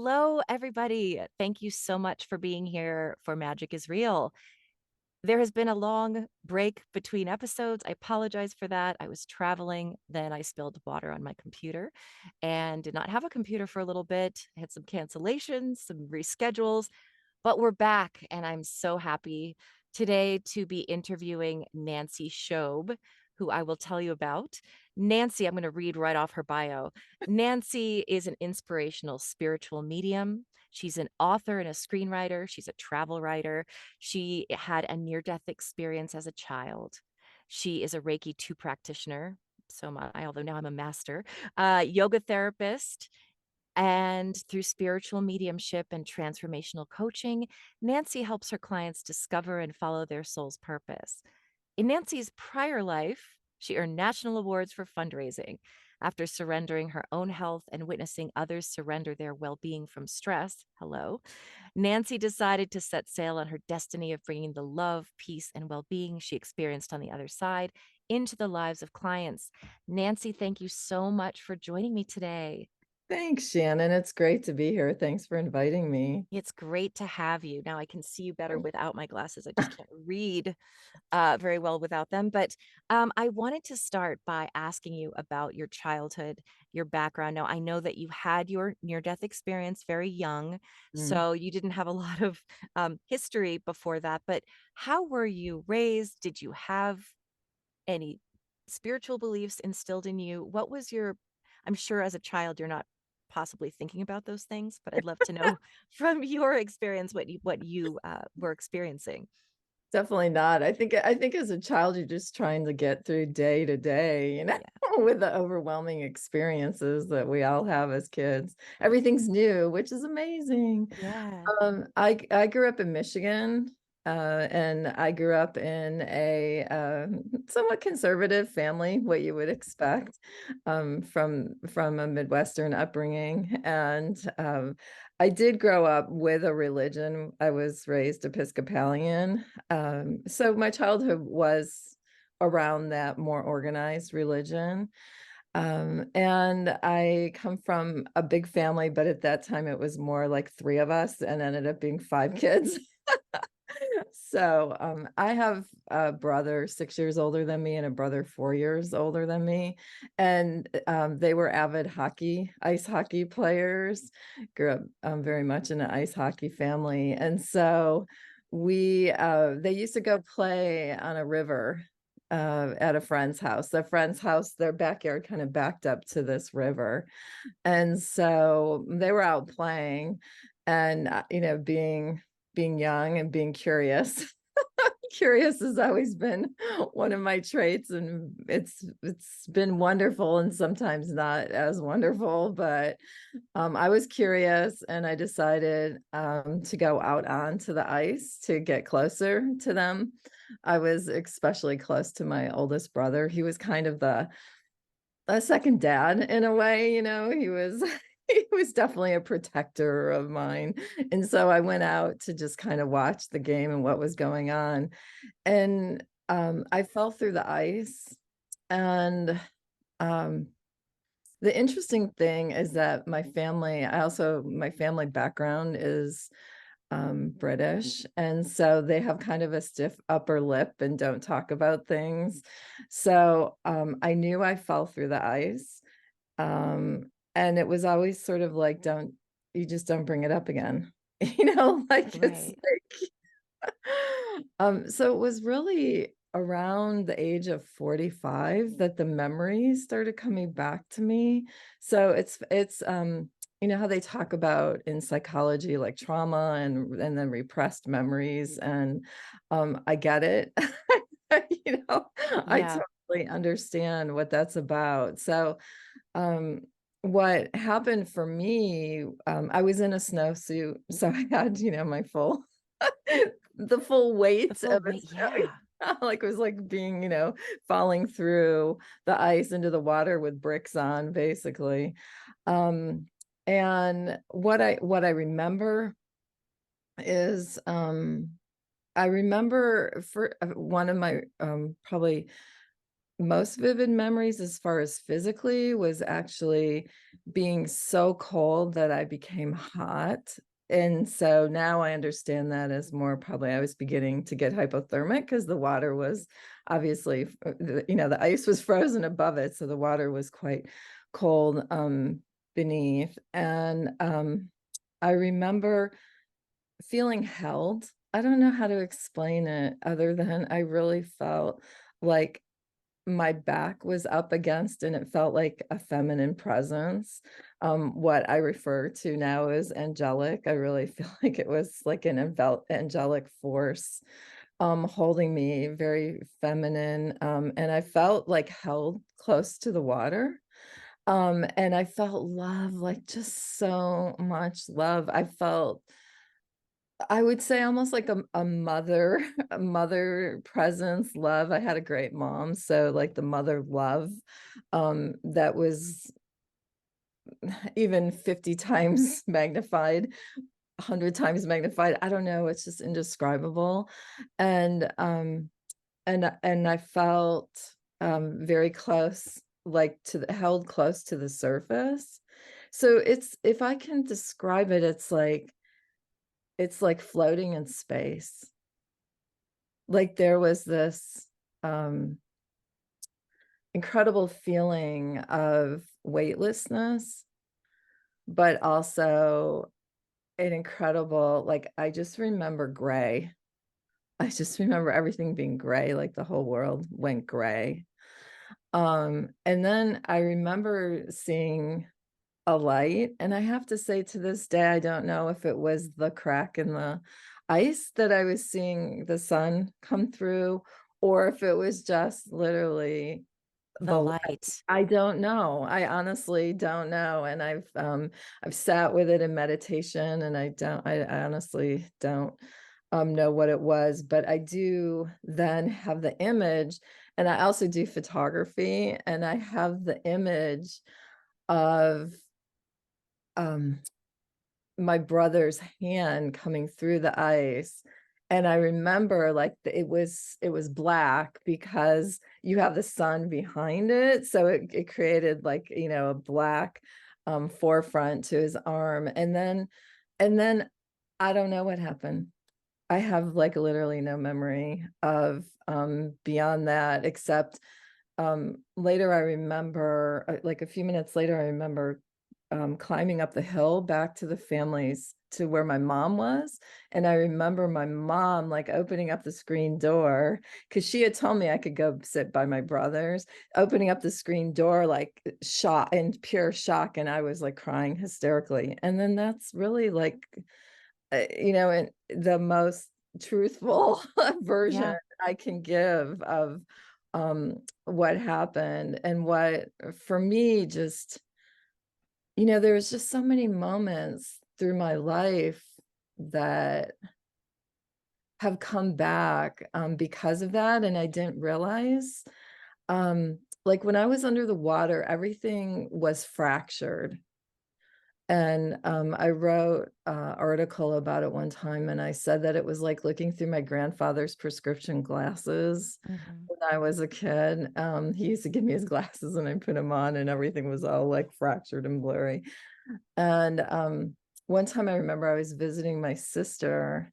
Hello, everybody. Thank you so much for being here for Magic is Real. There has been a long break between episodes. I apologize for that. I was traveling, then I spilled water on my computer and did not have a computer for a little bit. I had some cancellations, some reschedules, but we're back and I'm so happy today to be interviewing Nancy Shobe, who I will tell you about. Nancy, I'm going to read right off her bio. Nancy is an inspirational spiritual medium. She's an author and a screenwriter. She's a travel writer. She had a near-death experience as a child. She is a Reiki 2 practitioner. Although now I'm a master, yoga therapist. And through spiritual mediumship and transformational coaching, Nancy helps her clients discover and follow their soul's purpose. In Nancy's prior life, she earned national awards for fundraising. After surrendering her own health and witnessing others surrender their well-being from stress, Nancy decided to set sail on her destiny of bringing the love, peace, and well-being she experienced on the other side into the lives of clients. Nancy, thank you so much for joining me today. Thanks, Shannon. It's great to be here. Thanks for inviting me. It's great to have you. Now I can see you better without my glasses. I just can't read very well without them. But I wanted to start by asking you about your childhood, your background. Now, I know that you had your near-death experience very young, Mm. so you didn't have a lot of history before that. But how were you raised? Did you have any spiritual beliefs instilled in you? I'm sure as a child, you're not possibly thinking about those things, but I'd love to know from your experience what you were experiencing. Definitely not. I think as a child, you're just trying to get through day to day, Yeah. with the overwhelming experiences that we all have as kids. Everything's new, which is amazing. Yeah. I grew up in Michigan, and I grew up in a somewhat conservative family, what you would expect from a Midwestern upbringing. And I did grow up with a religion. I was raised Episcopalian, so my childhood was around that more organized religion. And I come from a big family, but at that time it was more like three of us and ended up being five kids. So I have a brother 6 years older than me and a brother 4 years older than me. And they were avid ice hockey players, grew up very much in an ice hockey family. And so they used to go play on a river at a friend's house. The friend's house, their backyard kind of backed up to this river. And so they were out playing and, being young and being curious. Curious has always been one of my traits, and it's been wonderful and sometimes not as wonderful, but I was curious and I decided to go out onto the ice to get closer to them. I was especially close to my oldest brother. He was kind of a second dad in a way, he was he was definitely a protector of mine. And so I went out to just kind of watch the game and what was going on. And I fell through the ice. And um the interesting thing is that my family background is British. And so they have kind of a stiff upper lip and don't talk about things. So I knew I fell through the ice. And it was always sort of like, you just don't bring it up again. Like it's Right. like, so it was really around the age of 45 that the memories started coming back to me. So it's how they talk about in psychology, like trauma and then repressed memories. And I get it. I Yeah. totally understand what that's about. So um what happened for me, I was in a snowsuit, so I had, my full the full The weight full of weight. it. Yeah. Like it was like being, falling through the ice into the water with bricks on, basically. Um, and what I remember is I remember for one of my probably most vivid memories as far as physically was actually being so cold that I became hot. And so now I understand that as more probably I was beginning to get hypothermic because the water was obviously, the ice was frozen above it. So the water was quite cold beneath. And I remember feeling held. I don't know how to explain it other than I really felt like my back was up against and it felt like a feminine presence. What I refer to now as angelic. I really feel like it was like an angelic force holding me, very feminine. And I felt like held close to the water. And I felt love, like just so much love. I felt I would say almost like a mother a mother presence, love. I had a great mom, so, like, the mother love, that was even 50 times magnified, 100 times magnified. I don't know, it's just indescribable, and, and I felt, very close, like, to the held close to the surface. So it's if I can describe it, it's like floating in space. Like, there was this, um, incredible feeling of weightlessness, but also an incredible I just remember gray. I just remember everything being gray, like, the whole world went gray. And then I remember seeing a light, and I have to say to this day, I don't know if it was the crack in the ice that I was seeing the sun come through, or if it was just literally The the light. light. I don't know. I honestly don't know, and I've sat with it in meditation, and I honestly don't, know what it was, but I do then have the image, and I also do photography, and I have the image of um, my brother's hand coming through the ice, and I remember, like, it was black because you have the sun behind it, so it created, like, a black, forefront to his arm, and then I don't know what happened. I have, like, literally no memory of, beyond that, except later I remember, like a few minutes later, I remember climbing up the hill back to the families to where my mom was. And I remember my mom like opening up the screen door because she had told me I could go sit by my brother's, opening up the screen door, like shock in pure shock. And I was like crying hysterically. And then that's really like, and the most truthful version Yeah. I can give of what happened and what for me just there was just so many moments through my life that have come back because of that and I didn't realize like when I was under the water everything was fractured. And, I wrote a article about it one time, and I said that it was like looking through my grandfather's prescription glasses Mhm. when I was a kid. He used to give me his glasses, and I put them on, and everything was all, like, fractured and blurry. And, one time I remember I was visiting my sister,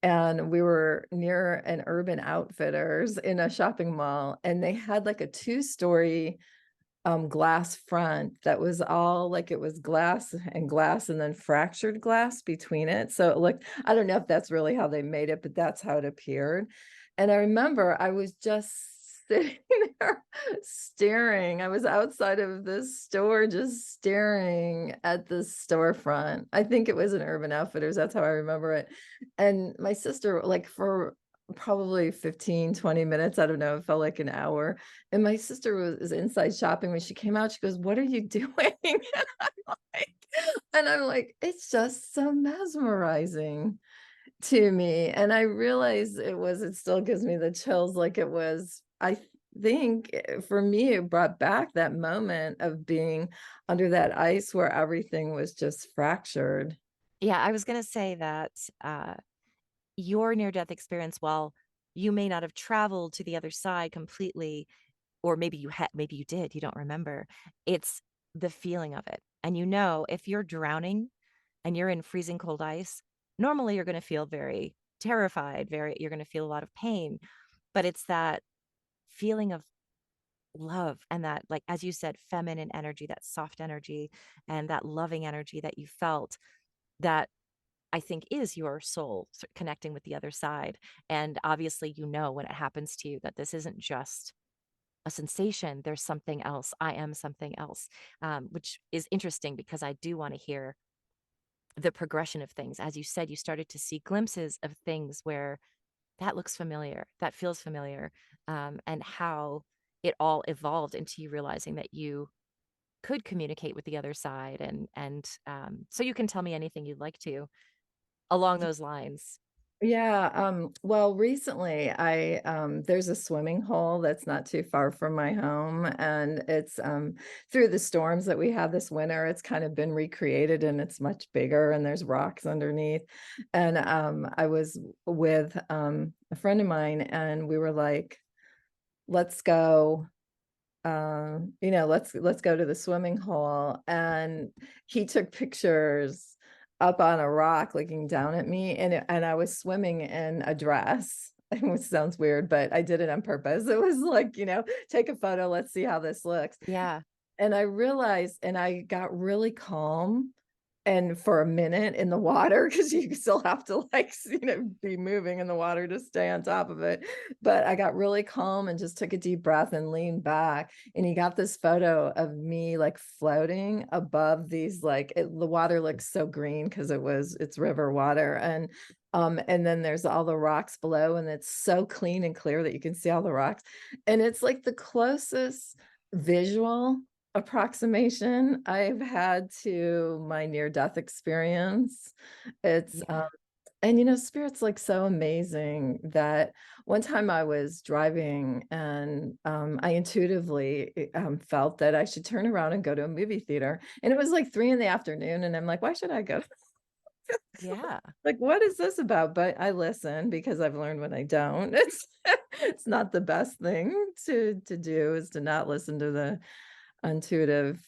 and we were near an Urban Outfitters in a shopping mall, and they had, like, a two-story glass front that was all like it was glass and then fractured glass between it. So it looked, I don't know if that's really how they made it, but that's how it appeared. And I remember I was just sitting there staring. I was outside of this store just staring at this storefront. I think it was an Urban Outfitters. That's how I remember it. And my sister, like for probably 15, 20 minutes, I don't know, it felt like an hour and my sister was inside shopping. When she came out, she goes, "What are you doing?" Like and I'm like, "It's just so mesmerizing to me." And I realized it still gives me the chills like it was, I think for me, it brought back that moment of being under that ice where everything was just fractured. Yeah, I was gonna say that, your near-death experience, while you may not have traveled to the other side completely, or maybe maybe you did, you don't remember. It's the feeling of it. And you know, if you're drowning and you're in freezing cold ice, normally you're going to feel very terrified, you're going to feel a lot of pain, but it's that feeling of love and that, like, as you said, feminine energy, that soft energy and that loving energy that you felt, that I think is your soul connecting with the other side. And obviously, you know, when it happens to you, that this isn't just a sensation, there's something else. I am something else, which is interesting because I do want to hear the progression of things. As you said, you started to see glimpses of things where that looks familiar, that feels familiar, and how it all evolved into you realizing that you could communicate with the other side. And so you can tell me anything you'd like to along those lines. Yeah, well, recently there's a swimming hole that's not too far from my home, and it's through the storms that we had this winter, it's kind of been recreated and it's much bigger and there's rocks underneath. And I was with a friend of mine and we were like, let's go let's go to the swimming hole. And he took pictures up on a rock looking down at me, and I was swimming in a dress. It sounds weird, but I did it on purpose. It was like, take a photo, let's see how this looks. Yeah. And I realized, and I got really calm and for a minute in the water, because you still have to be moving in the water to stay on top of it. But I got really calm and just took a deep breath and leaned back. And he got this photo of me like floating above these, the water looks so green because it's river water. And then there's all the rocks below, and it's so clean and clear that you can see all the rocks. And it's like the closest visual approximation I've had to my near-death experience. It's Yeah. and spirit's like so amazing that one time I was driving and I intuitively felt that I should turn around and go to a movie theater. And it was like 3 in the afternoon, and I'm like, why should I go? Yeah. Like, what is this about? But I listen because I've learned when I don't, it's not the best thing to do, is to not listen to the intuitive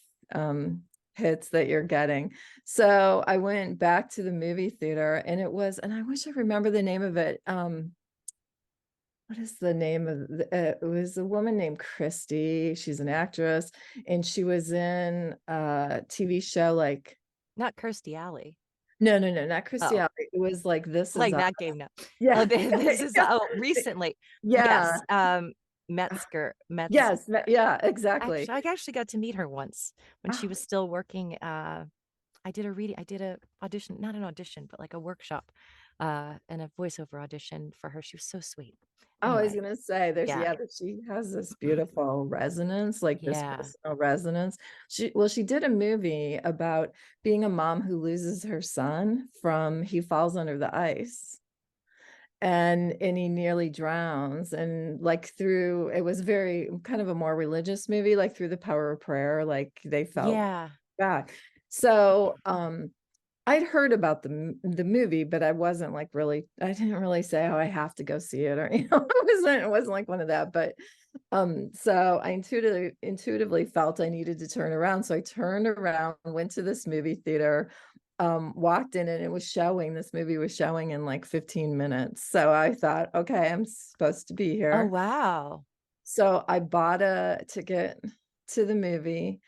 hits that you're getting. So I went back to the movie theater, and I wish I remember the name of it. What is the name of it was a woman named Christy. She's an actress, and she was in a TV show like, Not Kirstie Alley. no, no, no, not Christy Oh, Alley. It was like, This Is like Us. that game now. Oh, Yeah. this is, oh, recently. Yeah. Yes. Metzger. Yes. Yeah, exactly. Actually, I actually got to meet her once when she Oh, was still working. I did a audition, not an audition, but like a workshop, and a voiceover audition for her. She was so sweet. I was Anyway, gonna say yeah. she has this beautiful resonance, like this Yeah. personal resonance. She did a movie about being a mom who loses her son from he falls under the ice and he nearly drowns. And like through it was very kind of a more religious movie, like through the power of prayer, like they felt Yeah. back. So I'd heard about the movie, but I wasn't like really, I didn't really say, oh, I have to go see it, or it wasn't like one of that. But so I intuitively felt I needed to turn around. So I turned around, went to this movie theater, walked in, and this movie was showing in like 15 minutes. So I thought, okay, I'm supposed to be Oh, here. wow. So I bought a ticket to the movie,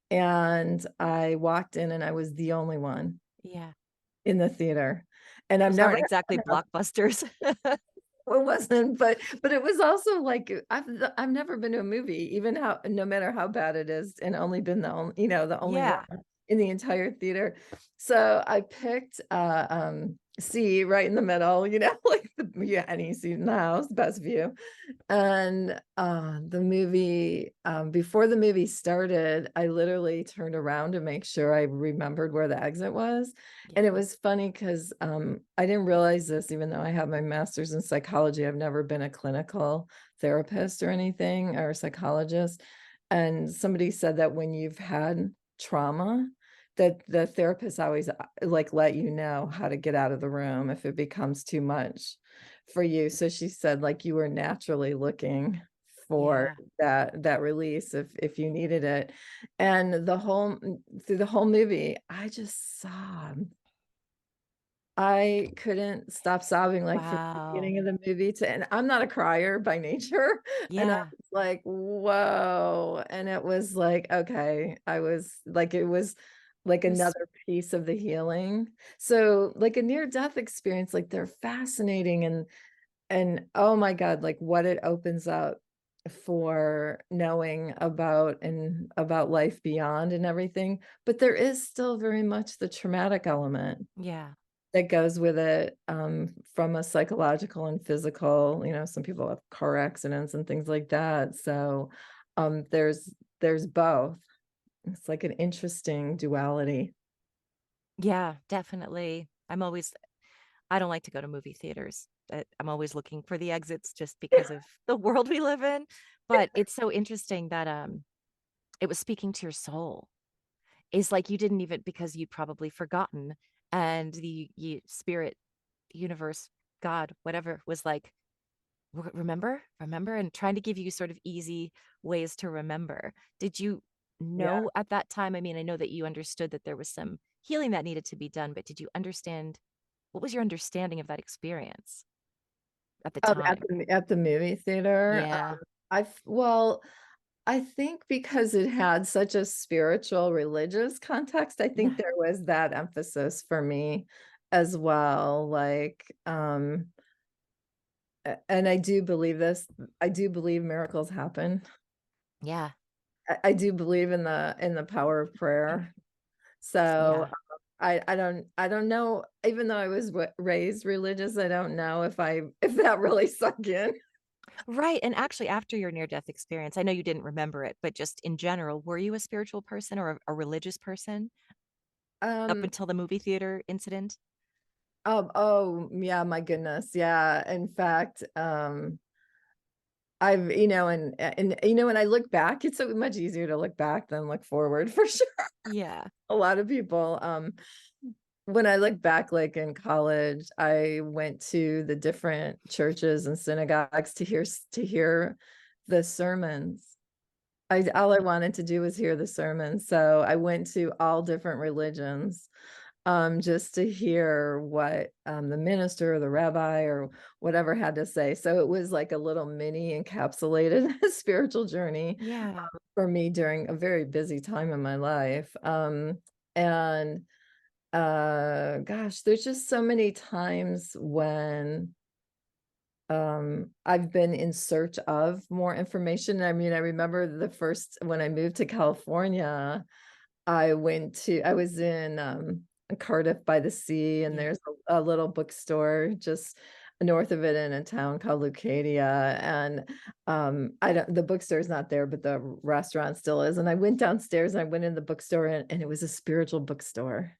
and I walked in, and I was the only one Yeah. in the theater. And I've Those never aren't exactly blockbusters. it wasn't, but it was also like I've never been to a movie, even how no matter how bad it is, and only been the only one Yeah. in the entire theater. So I picked C right in the middle, like any seat in the house, best view. And the movie, before the movie started, I literally turned around to make sure I remembered where the exit was. Yeah. And it was funny because I didn't realize this, even though I have my master's in psychology. I've never been a clinical therapist or anything, or a psychologist. And somebody said that when you've had trauma, that the therapist always like let you know how to get out of the room if it becomes too much for you. So she said, like, you were naturally looking for Yeah. that release if you needed it. And through the whole movie, I just sobbed. I couldn't stop sobbing, like, from the Wow. beginning of the movie to and I'm not a crier by nature, and I Yeah. was like, "Whoa," and it was like, okay, I was like, it was like It was another piece of the healing. So, like, a near-death experience, like, they're fascinating and oh my god, like, what it opens up for knowing about life beyond and everything, but there is still very much the traumatic element yeah. that goes with it, from a psychological and physical, some people have car accidents and things like that, so, there's both. It's like an interesting duality. Yeah, definitely. I don't like to go to movie theaters. I'm always looking for the exits just because of the world we live in. But it's so interesting that it was speaking to your soul. Is like you didn't even because you'd probably forgotten, and the spirit, universe, God, whatever was like, Remember, remember," and trying to give you sort of easy ways to remember. Did you Yeah. know at that time? I mean, I know that you understood that there was some healing that needed to be done, but did you understand what was your understanding of that experience at the At time? the movie theater, Yeah. well, I think because it had such a spiritual, religious context, I think Yeah. there was that emphasis for me as well, like, and I do believe this, I do believe miracles happen. Yeah. I do believe in the power of prayer. So, Yeah. I don't know, even though I was raised religious, I don't know if that really sunk in. Right, and actually after your near-death experience, I know you didn't remember it, but just in general, were you a spiritual person or a religious person up Um, until the movie theater incident? yeah, my goodness, yeah. In fact, I've when I look back, it's so much easier to look back than look forward for sure. Yeah. A lot of people, when I look back, like in college, I went to the different churches and synagogues to hear the sermons. I all I wanted to do was hear the sermons, so I went to all different religions, just to hear what, the minister or the rabbi or whatever had to say. So it was like a little mini encapsulated spiritual journey Yeah. for me during a very busy time in my life. And gosh, there's just so many times when I've been in search of more information. I mean, I remember the first when I moved to California, I was in Cardiff by the sea, and Yeah. there's a little bookstore just north of it in a town called Lucadia. And I don't the bookstore's not there, but the restaurant still is. And I went downstairs and I went in the bookstore and it was a spiritual bookstore.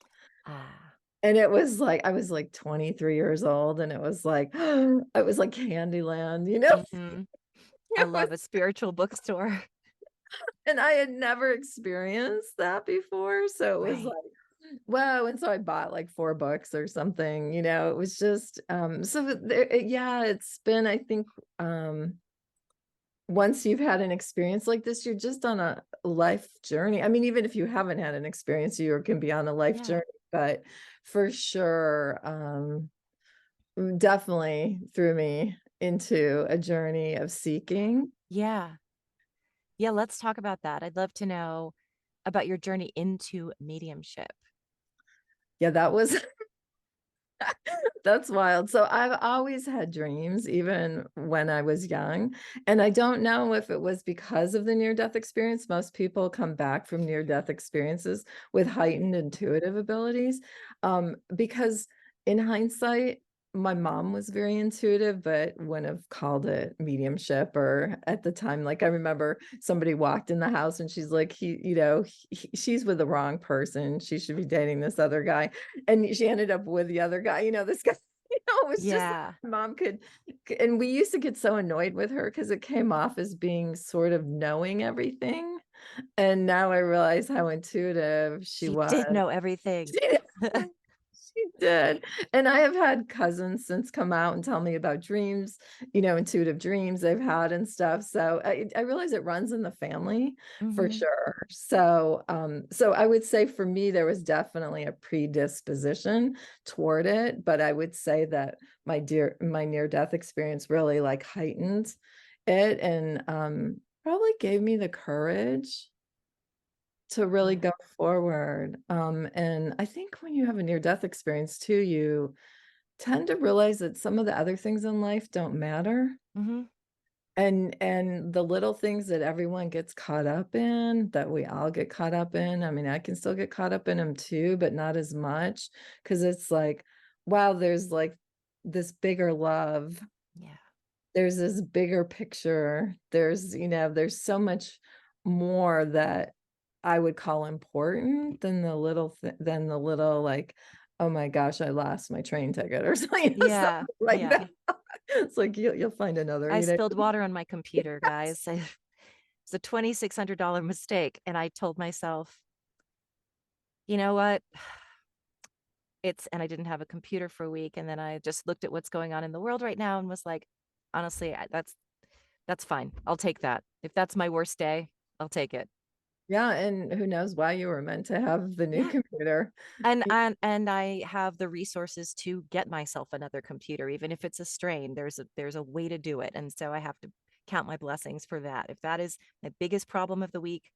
Ah. And it was like I was like 23 years old, and it was like it was like Candyland, you know? Mhm. I It was love a spiritual bookstore. and I had never experienced that before, so it was Right. like, "Whoa," and so I bought like 4 books or something, it was just, so there yeah, it's been, I think, once you've had an experience like this, you're just on a life journey. I mean, even if you haven't had an experience, you can be on a life Yeah. journey, but for sure, definitely threw me into a journey of seeking. Yeah. Yeah, let's talk about that. I'd love to know about your journey into mediumship. Yeah, that was that's wild. So I've always had dreams, even when I was young. And I don't know if it was because of the near death experience. Most people come back from near death experiences with heightened intuitive abilities. Because in hindsight, my mom was very intuitive, but wouldn't have called it mediumship. Or at the time, like I remember somebody walked in the house and she's like, she's with the wrong person. She should be dating this other guy, and she ended up with the other guy, this guy, it was just Yeah. my mom and we used to get so annoyed with her because it came off as being sort of knowing everything. And now I realize how intuitive she She was. did know everything. She He did. And I have had cousins since come out and tell me about dreams, intuitive dreams they've had and stuff. So I realize it runs in the family for Mhm. sure. So I would say for me, there was definitely a predisposition toward it, but I would say that my near-death experience really like heightened it and probably gave me the courage to really Yeah. go forward. And I think when you have a near-death experience too, you tend to realize that some of the other things in life don't matter. Mhm. And the little things that everyone gets caught up in, that we all get caught up in. I mean, I can still get caught up in them too, but not as much because it's like, wow, there's like this bigger love. Yeah. There's this bigger picture. There's so much more that I would call important than the little, like, "Oh my gosh, I lost my train ticket," or something, Yeah. something like Yeah. that. It's like you'll find another, I spilled water on my computer, guys. It's a $2,600 mistake, and I told myself, "You know what? And I didn't have a computer for a week, and then I just looked at what's going on in the world right now and was like, honestly, that's fine. I'll take that. If that's my worst day, I'll take it." Yeah, and who knows why you were meant to have the new Yeah. computer. And I have the resources to get myself another computer, even if it's a strain. There's a way to do it. And so I have to count my blessings for that. If that is my biggest problem of the week,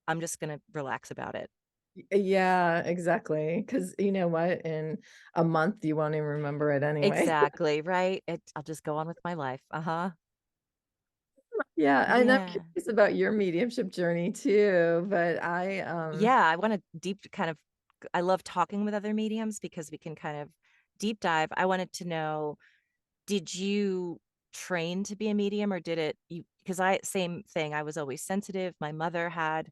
I'm just gonna relax about it. Yeah, exactly. Because you know what? In a month, you won't even remember it anyway. Exactly, right? I'll just go on with my life. Uh-huh. Yeah, and I'm Yeah. curious about your mediumship journey too, but Yeah, I wanna deep kind of I love talking with other mediums because we can kind of deep dive. I wanted to know, did you train to be a medium, or did it you because I same thing, I was always sensitive. My mother had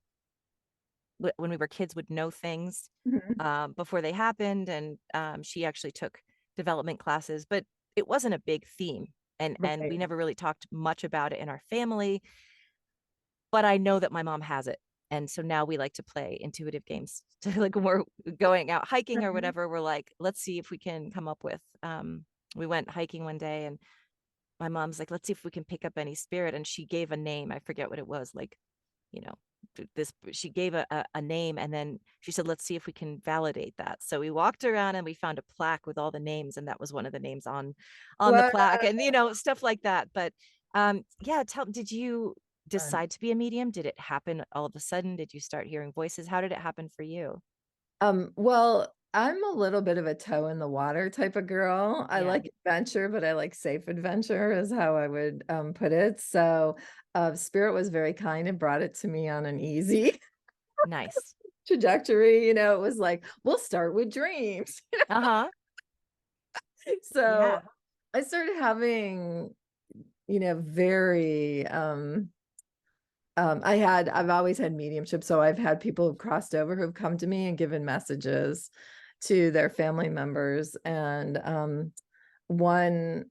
when we were kids, would know things Mhm. before they happened, and she actually took development classes, but it wasn't a big theme, and Right. we never really talked much about it in our family. But I know that my mom has it, and so now we like to play intuitive games. To like when we're going out hiking or Mhm. whatever, we're like, let's see if we can come up with. We went hiking one day, and my mom's like, let's see if we can pick up any spirit, and she gave a name. I forget what it was, like, you know, this. She gave a name, and then she said, let's see if we can validate that. So we walked around and we found a plaque with all the names, and that was one of the names on the What? plaque, and stuff like that. But yeah, did you Fun. decide to be a medium? Did it happen all of a sudden? Did you start hearing voices? How did it happen for you? Well, I'm a little bit of a toe in the water type of girl. I Yeah, like adventure, but I like safe adventure is how I would put it. So, Spirit was very kind and brought it to me on an easy nice. trajectory. It was like, we'll start with dreams. Uh-huh. So Yeah. I started having, very I've always had mediumship, so I've had people who've crossed over who've come to me and given messages to their family members, and, one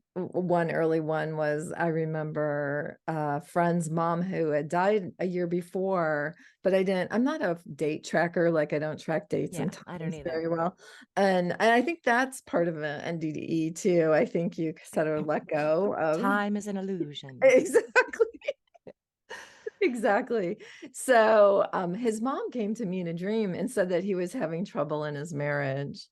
early one was I remember a friend's mom who had died a year before, but I'm not a date tracker, like, I don't track dates Yeah, and I don't times either. very well, and I think that's part of an NDE too. I think you sort of let go of Time is an illusion. exactly. Exactly. So, his mom came to me in a dream and said that he was having trouble in his marriage.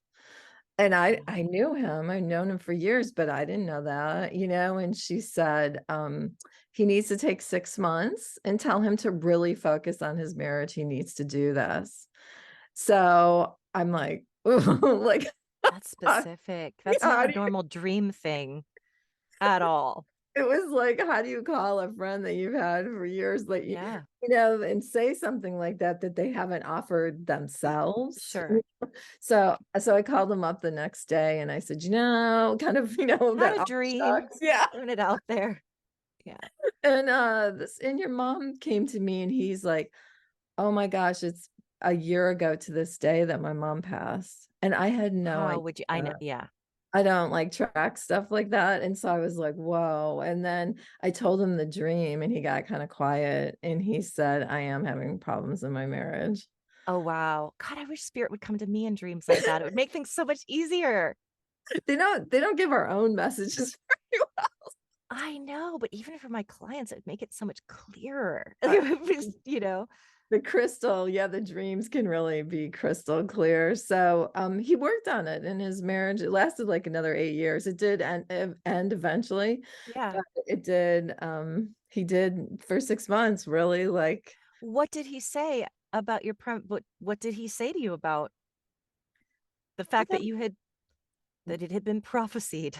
And I Oh, knew him. I've known him for years, but I didn't know that, and she said, he needs to take 6 months and tell him to really focus on his marriage. He needs to do this. So, I'm like, "Ooh," like, that's specific. That's not how a do normal dream thing at all. it was like, how do you call a friend that you've had for years, like, Yeah, and say something like that that they haven't offered themselves? sure. So I called him up the next day and I said, kind of, Had that a all dream, sucks. Yeah. throwing it out there. Yeah. And your mom came to me and he's like, "Oh my gosh, it's a year ago to this day that my mom passed." And I had no How idea. would you I know, yeah. I don't like track stuff like that, and so I was like, "Whoa," and then I told him the dream, and he got kinda quiet, and he said, "I am having problems in my marriage." Oh, wow. God, I wish spirit would come to me in dreams like that. It would make things so much easier. They don't give our own messages very I know, but even for my clients, it would make it so much clearer. well. You know? The crystal, yeah, the dreams can really be crystal clear. So, he worked on it in his marriage. It lasted like another 8 years. It did end eventually, Yeah. but it did, he did for 6 months really like What did he say about your what did he say to you about the fact that you had that it had been prophesied?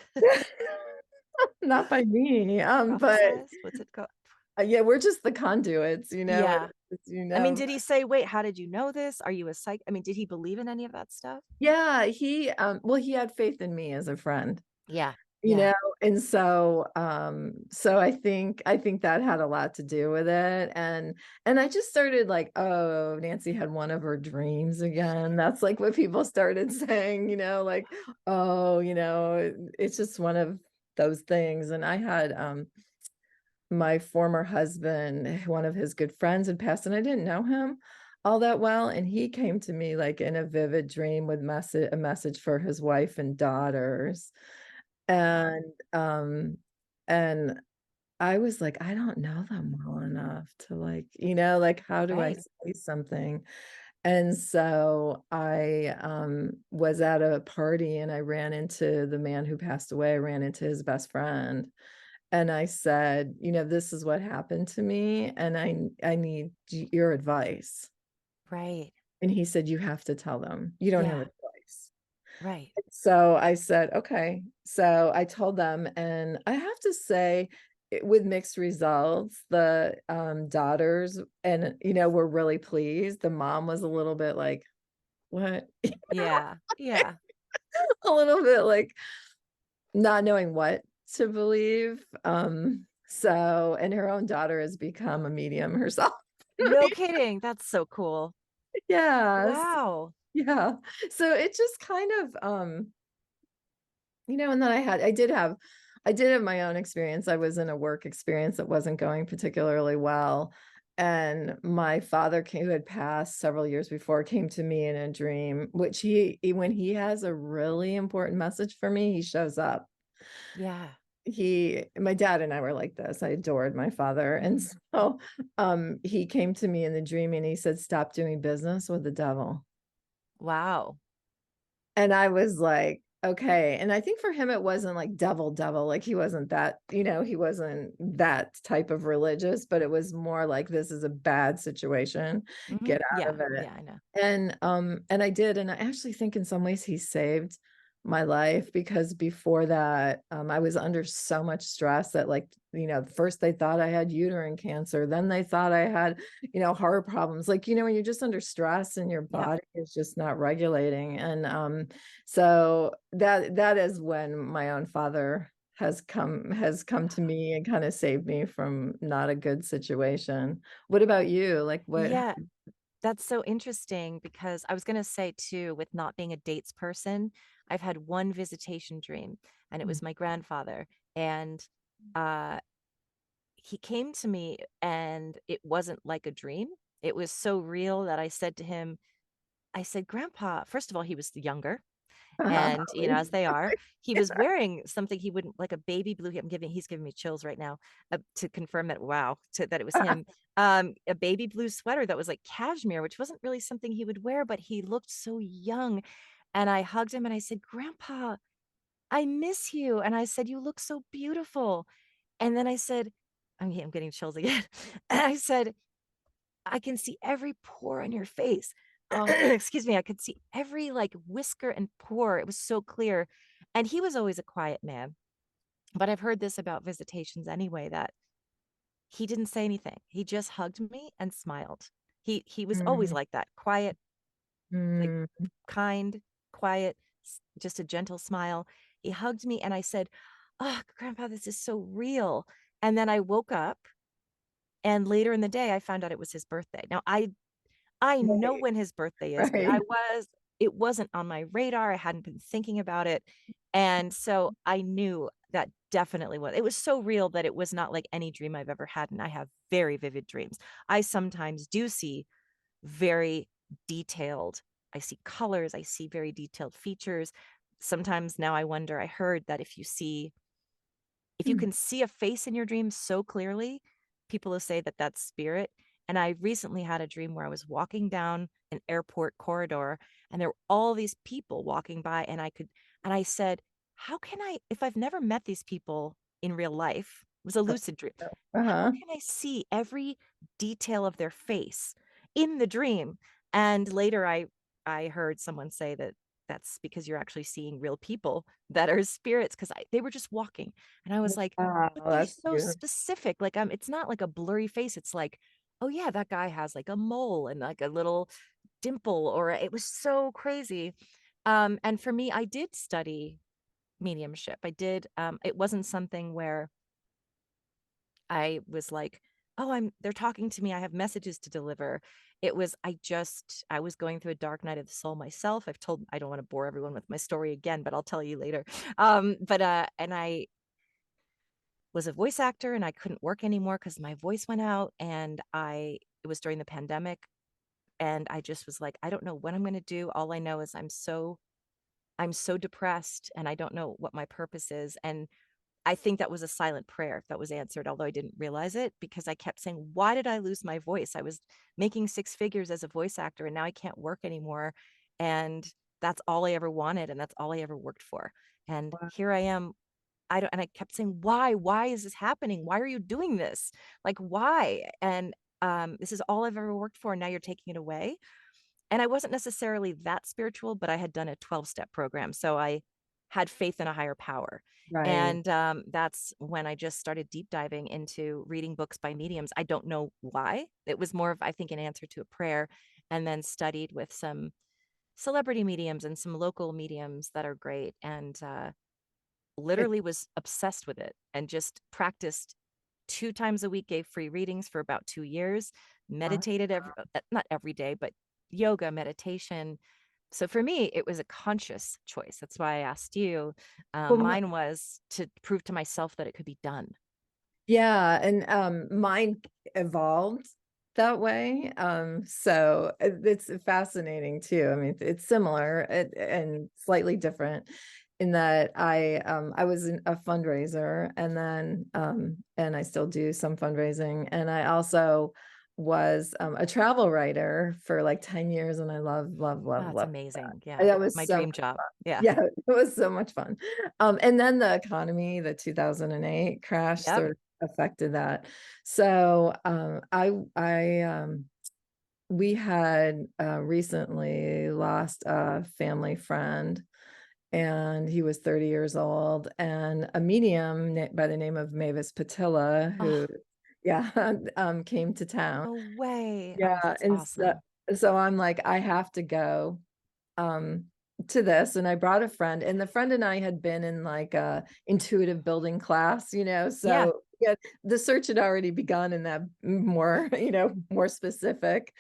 not by me, but, Prophesized? What's it called? yeah, we're just the conduits, Yeah. it's, I mean, did he say, "Wait, how did you know this? Are you a psych?" I mean, did he believe in any of that stuff? yeah, well, he had faith in me as a friend. Yeah. You Yeah. know, and so, so I think that had a lot to do with it, and I just started like, "Oh, Nancy had one of her dreams again." That's like what people started saying, like, "Oh, it's just one of those things." And I had, my former husband, one of his good friends had passed, and I didn't know him all that well, and he came to me like in a vivid dream with a message for his wife and daughters. Wow. And, and I was like, "I don't know them well enough to like, like, how do I Right. say something?" And so I, was at a party and I ran into the man who passed away. I ran into his best friend, and I said, "This is what happened to me, and I need your advice." Right. And he said, "You have to tell them. You don't have a Yeah. choice." Right. So I said, "Okay." So I told them, and I have to say, with mixed results, the, daughters and, were really pleased. The mom was a little bit like, "What?" Yeah. Yeah. A little bit like not knowing what to believe. So and her own daughter has become a medium herself. No kidding. That's so cool. Yes. Wow. Yeah. So it just kind of, and then I did have my own experience. I was in a work experience that wasn't going particularly well. And my father who had passed several years before, came to me in a dream, which when he has a really important message for me, he shows up. Yeah. My dad and I were like this. I adored my father. And Mhm. so, he came to me in the dream and he said, "Stop doing business with the devil." Wow. And I was like, "Okay." And I think for him, it wasn't like devil, like he wasn't that, he wasn't that type of religious, but it was more like, this is a bad situation. Mhm. Get out Yeah. of it. Yeah, I know. And I did. And I actually think in some ways he saved my life, because before that, I was under so much stress that, like, first they thought I had uterine cancer, then they thought I had, heart problems. Like, when you're just under stress and your Yep. body is just not regulating. And so that is when my own father has come to me and kind of saved me from not a good situation. What about you? Like what? Yeah. That's so interesting because I was gonna say too, with not being a dates person, I've had one visitation dream, and it was my grandfather, and, uh, he came to me, and it wasn't like a dream. It was so real that I said to him, I said, "Grandpa," first of all, he was younger, and, as they are, he was wearing something he wouldn't like a baby blue he's giving me chills right now, to confirm that wow, that it was him. A baby blue sweater that was like cashmere, which wasn't really something he would wear, but he looked so young, and I hugged him and I said, "Grandpa, I miss you," and I said, "You look so beautiful," and then I said I'm getting chills again. And I said, I can see every pore on your face. Excuse me, I could see every, like, whisker and pore, it was so clear, and he was always a quiet man, but I've heard this about visitations anyway, that he didn't say anything, he just hugged me and smiled. He was always Mm, like that, quiet, like, mm. kind, quiet, just a gentle smile. He hugged me, and I said, "Oh, grandpa, this is so real," and then I woke up, and later in the day, I found out it was his birthday. Now I know Right, when his birthday is, but right. it wasn't on my radar, I hadn't been thinking about it, and so I knew that definitely it was so real that it was not like any dream I've ever had, and I have very vivid dreams. I sometimes do see very detailed. I see colors, I see very detailed features. Sometimes now I wonder, I heard that if you Mm. can see a face in your dreams so clearly, people will say that that's spirit. And I recently had a dream where I was walking down an airport corridor and there were all these people walking by, and I said, how can I, if I've never met these people in real life, it was a lucid dream, how Uh-huh. can I see every detail of their face in the dream? And later I heard someone say that that's because you're actually seeing real people that are spirits, because they were just walking. And I was like, Wow, but they're that's so beautiful. specific. Like, it's not like a blurry face. It's like, oh yeah, that guy has like a mole and like a little dimple, or it was so crazy. And for me, I did study mediumship. I did. It wasn't something where I was like, oh, they're talking to me. I have messages to deliver. It was, I was going through a dark night of the soul myself. I don't want to bore everyone with my story again, but I'll tell you later. And I was a voice actor and I couldn't work anymore because my voice went out, it was during the pandemic. And I just was like, I don't know what I'm going to do. All I know is I'm so depressed and I don't know what my purpose is. And I think that was a silent prayer that was answered, although I didn't realize it, because I kept saying, why did I lose my voice? I was making six figures as a voice actor and now I can't work anymore. And that's all I ever wanted. And that's all I ever worked for. And Wow. here I am. And I kept saying, why is this happening? Why are you doing this? Like, why? And this is all I've ever worked for. And now you're taking it away. And I wasn't necessarily that spiritual, but I had done a 12-step program. So I had faith in a higher power. Right. And that's when I just started deep diving into reading books by mediums. I don't know why. It was more of, I think, an answer to a prayer, and then studied with some celebrity mediums and some local mediums that are great. And It, literally was obsessed with it and just practiced 2 times a week, gave free readings for about 2 years, uh, meditated not every day, but yoga, meditation. So for me, it was a conscious choice. That's why I asked you. well, Mine was to prove to myself that it could be done. yeah, and mine evolved that way. So it's fascinating too. I mean, it's similar and slightly different in that I was a fundraiser, and then and I still do some fundraising, and I also was a travel writer for like 10 years, and I Oh, it's love amazing. that. Yeah. That was My so dream job. Yeah. yeah, it was so much fun. And then the economy, the 2008 crash Yep. sort of affected that. So we had recently lost a family friend, and he was 30 years old, and a medium by the name of Mavis Patilla, who, Oh, yeah, came to town. no way. Oh, Yeah, that's and awesome. so I'm like, I have to go um to this, and I brought a friend, and the friend and I had been in like a intuitive building class, Yeah. so yeah, the search had already begun in that more more specific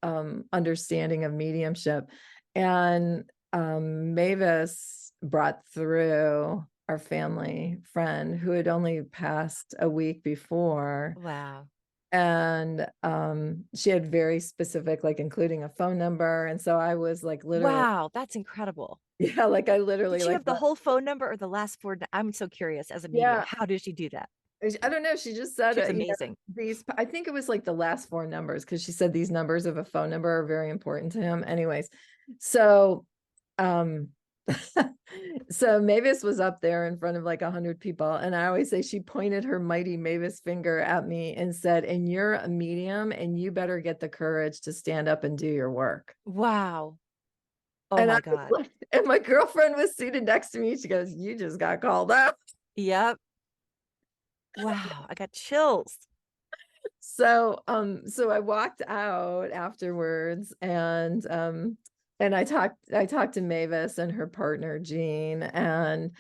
understanding of mediumship. And Mavis brought through our family friend who had only passed a week before, Wow. and she had very specific, like including a phone number, and so I was like literally Wow. That's incredible. yeah, like I Did literally she like have the whole phone number or the last four? I'm so curious as a medium. yeah, How did she do that? I don't know, she just said She was amazing. these, I think it was like the last four numbers, because she said these numbers of a phone number are very important to him. Anyways, so um so Mavis was up there in front of like 100 people, and I always say she pointed her mighty Mavis finger at me and said, and you're a medium, and you better get the courage to stand up and do your work. Wow. Oh And I my was God. like, and my girlfriend was seated next to me. She goes, you just got called out. Yep. Wow. I got chills. So I walked out afterwards, and I talked to Mavis and her partner Jean, and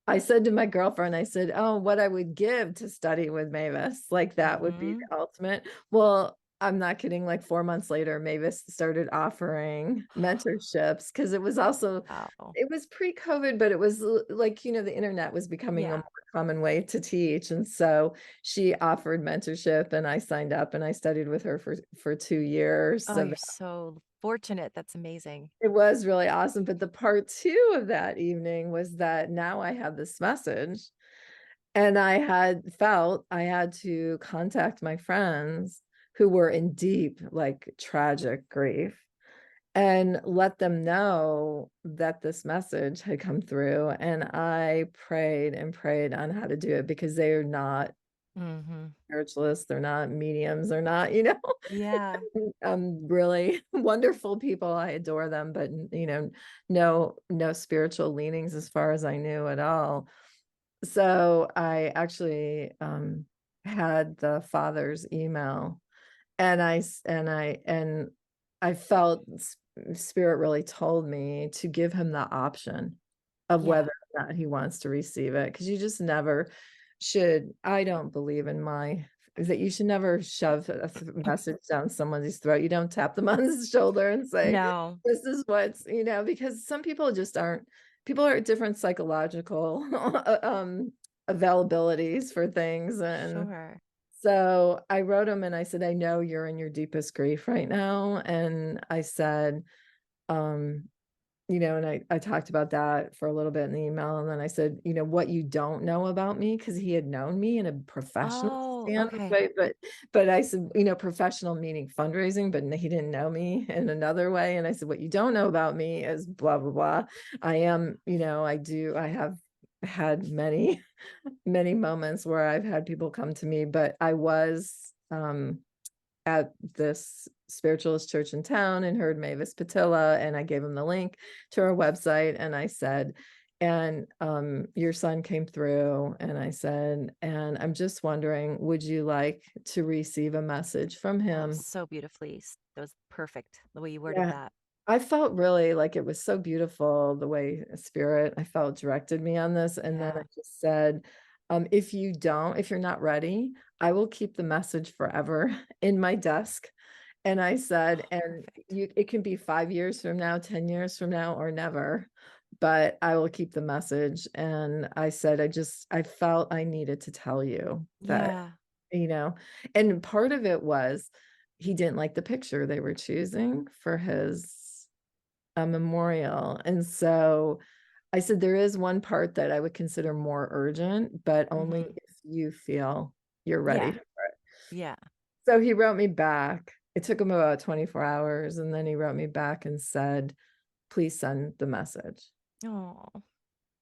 I said to my girlfriend, I said, oh, what I would give to study with Mavis, like that would be Hmm. the ultimate. Well, I'm not kidding, like 4 months later, Mavis started offering mentorships because it was also Wow. it was pre-COVID, but it was like, the internet was becoming a Yeah. more common way to teach. And so she offered mentorship and I signed up and I studied with her for 2 years. Oh, So you're so fortunate. That's amazing. it was really awesome. But the part two of that evening was that now I had this message and I had felt I had to contact my friends who were in deep, like tragic grief and let them know that this message had come through. And I prayed and prayed on how to do it because they are not Mhm. spiritualists, they're not mediums, they're not, Yeah. really wonderful people. I adore them, but no spiritual leanings as far as I knew at all. So I actually had the father's email and I felt spirit really told me to give him the option of Yeah. whether or not he wants to receive it, because you just never should. I don't believe in my that you should never shove a message down someone's throat. You don't tap them on the shoulder and say, No. this is what's, because some people just aren't, people are at different psychological availabilities for things. And Sure. so I wrote him and I said, I know you're in your deepest grief right now. And I said, um, and I talked about that for a little bit in the email. And then I said, what you don't know about me, because he had known me in a professional Oh, standard okay. way, but I said, professional meaning fundraising, but he didn't know me in another way. And I said, what you don't know about me is blah, blah, blah. I am, I have had many moments where I've had people come to me, but I was at this spiritualist church in town and heard Mavis Patilla, and I gave him the link to our website and I said, and your son came through, and I said, and I'm just wondering, would you like to receive a message from Oh, him? so beautifully. That was perfect the way you worded Yeah. that. I felt really like it was so beautiful the way spirit I felt directed me on this. And then I Yeah. just said, if you're not ready, I will keep the message forever in my desk. And I said, Oh, and perfect. it can be 5 years from now, 10 years from now, or never, but I will keep the message. And I said, I felt I needed to tell you that, Yeah. you know, and part of it was he didn't like the picture they were choosing for his memorial. And so I said, there is one part that I would consider more urgent, but only Hmm. if you feel you're ready Yeah. for it. Yeah. So he wrote me back. It took him about 24 hours. And then he wrote me back and said, please send the message. Oh,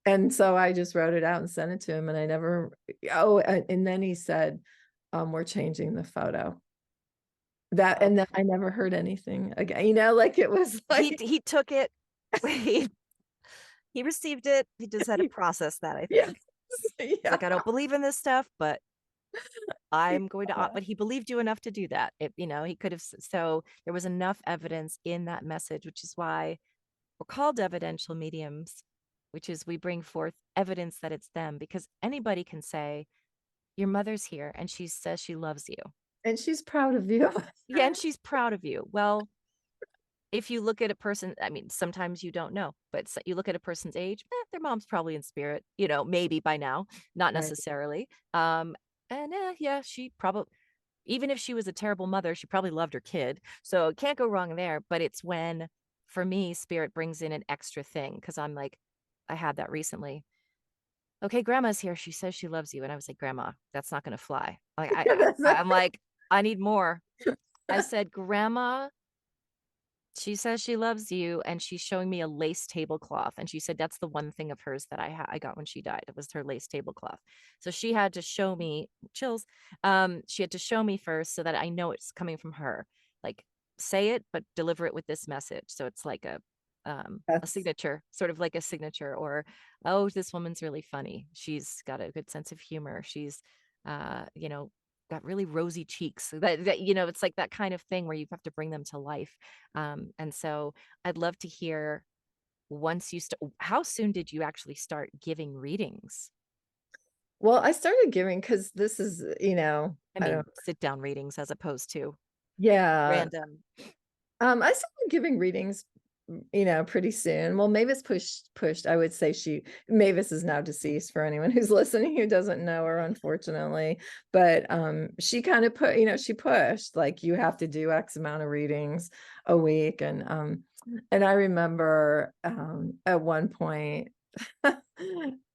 And so I just wrote it out and sent it to him. And I never, oh, and then he said, we're changing the photo. And then okay. I never heard anything again, like it was He like, he took it. He he received it. He just had to process that, I yeah, think. He's yeah. like, I don't believe in this stuff, but I'm going to, Yeah. but he believed you enough to do that. He could have, so there was enough evidence in that message, which is why we're called evidential mediums, which is we bring forth evidence that it's them, because anybody can say, your mother's here and she says she loves you. And she's proud of you. Yeah, and she's proud of you. Well, if you look at a person, I mean, sometimes you don't know, but you look at a person's age, their mom's probably in spirit, maybe by now, not Right. necessarily. And yeah, she probably, even if she was a terrible mother, she probably loved her kid. So it can't go wrong there. But it's when, for me, spirit brings in an extra thing, because I'm like, I had that recently. Okay, grandma's here. She says she loves you. And I was like, Grandma, that's not going to fly. Like, Yeah, that's I'm like, I need more. I said, Grandma, she says she loves you, and she's showing me a lace tablecloth. And she said that's the one thing of hers that I got when she died. It was her lace tablecloth. So she had to show me chills. She had to show me first so that I know it's coming from her. Like, say it, but deliver it with this message. So it's like a that's signature, sort of like a signature, or oh, this woman's really funny. She's got a good sense of humor. She's uh, you know, got really rosy cheeks. That it's like that kind of thing where you have to bring them to life. And so I'd love to hear, once how soon did you actually start giving readings? well, I started giving because this is, I I don't mean, sit down readings as opposed to. Yeah. Random. I started giving readings, pretty soon. Well, Mavis pushed. I would say Mavis is now deceased for anyone who's listening who doesn't know her, unfortunately. But she kind of she pushed like you have to do X amount of readings a week. And I remember at one point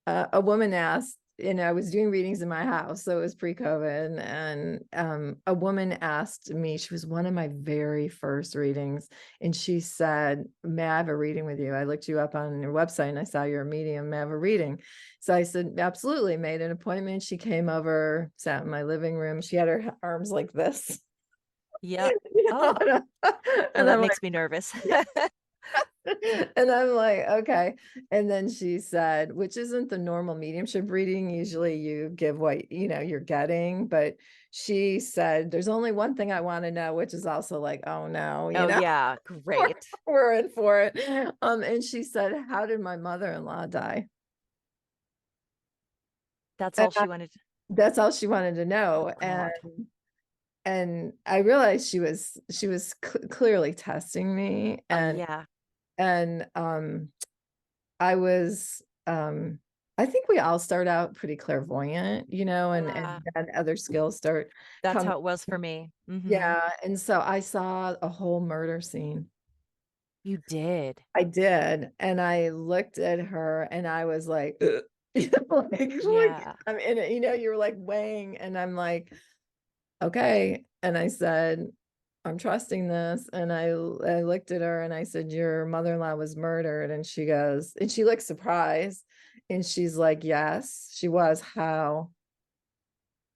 a woman asked, I was doing readings in my house, so it was pre-COVID, and a woman asked me, she was one of my very first readings, and she said, may I have a reading with you? I looked you up on your website and I saw you're a medium. May I have a reading? So I said, absolutely. Made an appointment. She came over, sat in my living room. She had her arms like this. Yep. And Oh, oh, and that I'm like, makes me nervous. and I'm like, okay. And then she said, which isn't the normal mediumship reading. Usually you give what you're getting, but she said, there's only one thing I want to know, which is also like, oh no, Oh, yeah. we're, Great. we're in for it. And she said, how did my mother-in-law die? That's And all she wanted. that's all she wanted to Oh, know. And God. I realized she was clearly testing me. Oh, And yeah. and I was, I think we all start out pretty clairvoyant, and Yeah. then other skills start That's coming. how it was for me. Hmm. Yeah. And so I saw a whole murder scene. You did. I did. And I looked at her and I was like, "Ugh." Yeah. I'm in it, you were like weighing, and I'm like, okay. And I said, I'm trusting this. And I looked at her and I said, your mother-in-law was murdered. And she goes, and she looked surprised. And she's like, yes, she was. How?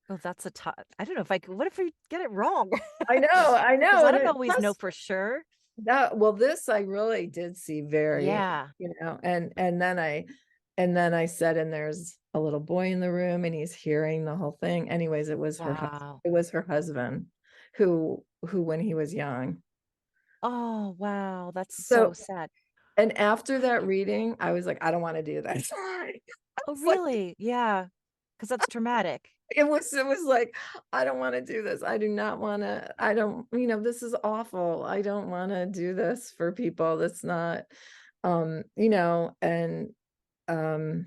Oh, that's a tough. I don't know if I could. What if we get it wrong? I know, I Because know. I And don't it always know plus for sure. that, well, this I really did see very, Yeah. and then I said, and there's a little boy in the room and he's hearing the whole thing. Anyways, Wow. it was her husband who when he was young. Oh, wow. That's so So, sad. and after that reading, I was like, I don't want to do that. I Oh, was like, really? Yeah. Because that's traumatic. it was like, I don't want to do this. I do not want to, I don't, this is awful. I don't want to do this for people. That's not, and um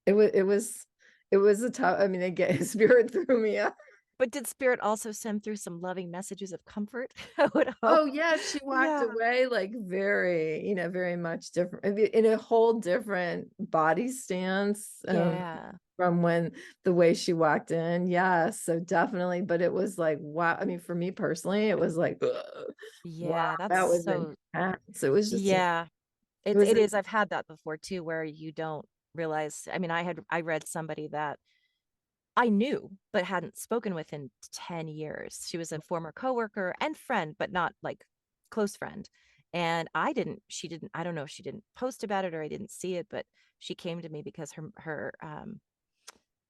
it was a tough, I mean, again, spirit threw me up. But did Spirit also send through some loving messages of comfort? I would Oh hope. yeah, she walked Yeah. away like very, very much different, I mean, in a whole different body stance, Yeah. from when the way she walked in. Yeah, so definitely. But it was like, wow. I mean, for me personally, it was like, ugh, wow, Yeah. That's that was so, intense. It was just, it yeah. It was, it is. I've had that before too, where you don't realize. I mean, I read somebody that I knew but hadn't spoken with in 10 years. She was a former coworker and friend, but not like close friend. And she didn't, I don't know if she didn't post about it or I didn't see it, but she came to me because her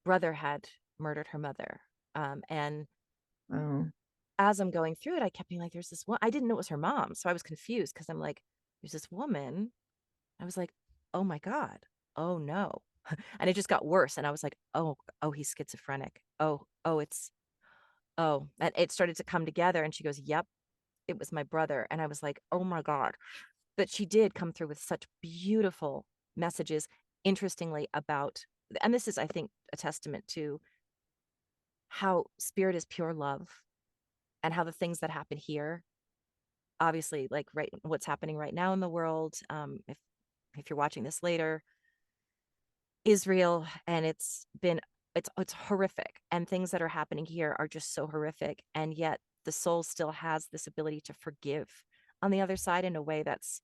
brother had murdered her mother. And oh, as I'm going through it, I kept being like, there's this one, I didn't know it was her mom. So I was confused because I'm like, there's this woman. I was like, oh my God. Oh no. And it just got worse. And I was like, oh, he's schizophrenic. And it started to come together. And she goes, yep, it was my brother. And I was like, oh my God. But she did come through with such beautiful messages, interestingly, about, and this is, I think, a testament to how spirit is pure love and how the things that happen here, obviously, like right, what's happening right now in the world, if you're watching this later, Israel, and it's horrific, and things that are happening here are just so horrific, and yet the soul still has this ability to forgive on the other side in a way that's,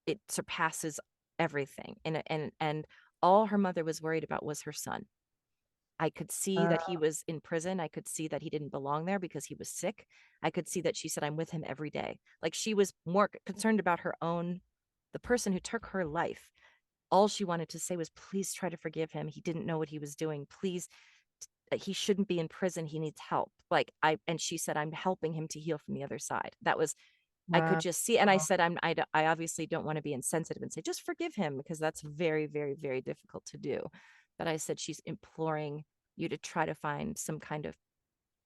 it surpasses everything. And all her mother was worried about was her son. I could see that he was in prison. I could see that he didn't belong there because he was sick. I could see that she said, I'm with him every day. Like she was more concerned about her own, the person who took her life. All she wanted to say was, please try to forgive him. He didn't know what he was doing. Please, he shouldn't be in prison. He needs help. And she said, I'm helping him to heal from the other side. That was, I could wow. just see. And I said, I obviously don't want to be insensitive and say, just forgive him, because that's very, very, very difficult to do. But I said, she's imploring you to try to find some kind of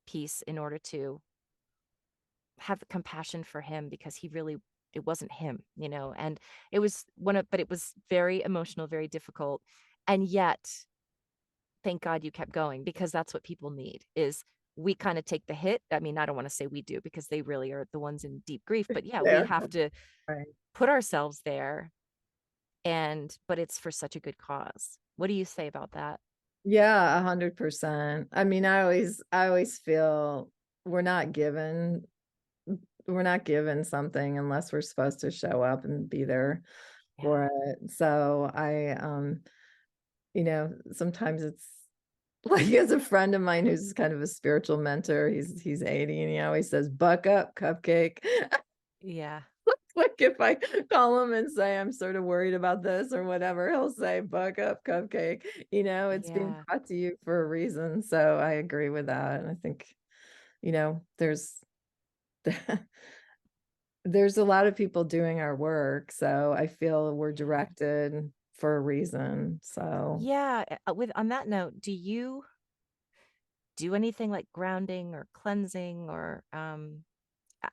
peace in order to have compassion for him because he really, it wasn't him, you know, and it was one of, but it was very emotional, very difficult. And yet, thank God you kept going because that's what people need is we kind of take the hit. I mean, I don't want to say we do because they really are the ones in deep grief, but yeah, we There. have to Right. put ourselves there and but it's for such a good cause. What do you say about that? Yeah, 100%. I mean, I always feel we're not given we're not given something unless we're supposed to show up and be there Yeah. for it. So sometimes it's like as a friend of mine who's kind of a spiritual mentor, he's 80 and he always says, "Buck up, cupcake." Yeah. Like if I call him and say I'm sort of worried about this or whatever, he'll say, "Buck up, cupcake." It's being Yeah. brought to you for a reason. So I agree with that. And I think, there's there's a lot of people doing our work. So I feel we're Yeah. directed for a reason. So Yeah. With on that note, do you do anything like grounding or cleansing or